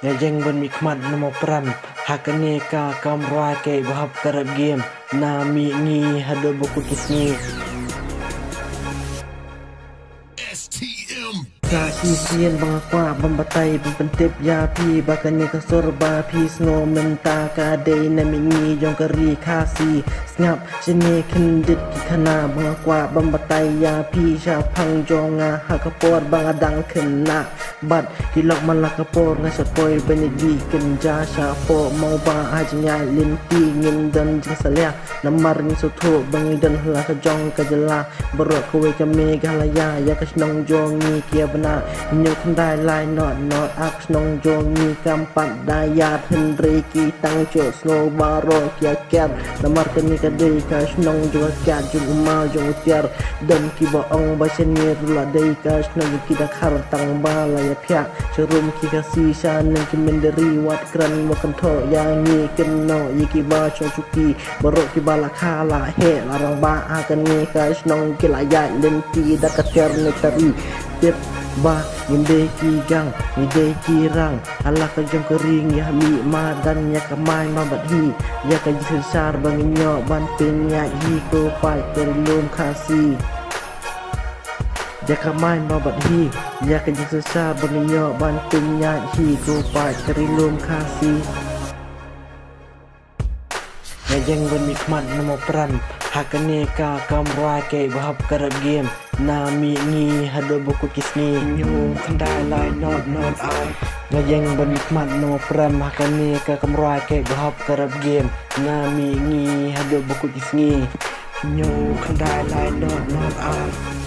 Ngajeng ban mikmat namo pram hakane ka kamra ke bahap karab game na mi ngi hado buku kisni Sa sisian bangakwa bambatay pempentip ya pi bakane ka sorba pi sno menta ka day na mingi jong kari kasi snap sini kendit kana bangakwa bambatay ya pi sha phang jonga hakapor bangadang kena bat kilok malakapor nga sapoy benedi kenja sha po mau ba ajnya linti ngin dan jing salya namar ni suthu bangi dan hla ka jong ka jala bro kowe ka me galaya ya ka snong jong ni kia bana nyuk dai lai not up snong jong ni kampat daya thin ki tang cho snow baro kia ker namar ka ni ka dei ka snong jong ka jung ma jong tiar dan ki ba ong ba seni rula dei ka snong ki da khar tang ba la ya phya churum ki ka si shan ki menderi wat kran mo kan tho ya ni ken no yi ki ba cho chuki baro ki ba la kha la he la rang ba a kan ni ka snong ki la ya len ti da ka ter ne tari tip ba yinde ki gang yinde ki rang ala ka jong kering ya mi ma dan ya ka mai ma bat hi ya ka jisar sar bang nyo ban pen ya hi ko pai ter lum khasi ya ka mai ma bat hi ya ka jisar sar bang nyo ban pen ya hi ko pai ter lum khasi Ngajeng ban mikmat namo pram hakane ka kamra ke bahap karab game na mi ngi hado buku kisni nyu khandai lai not ai Ngajeng ban mikmat namo pram hakane ka kamra ke bahap karab game na mi ngi hado buku kisni nyu khandai lai not ai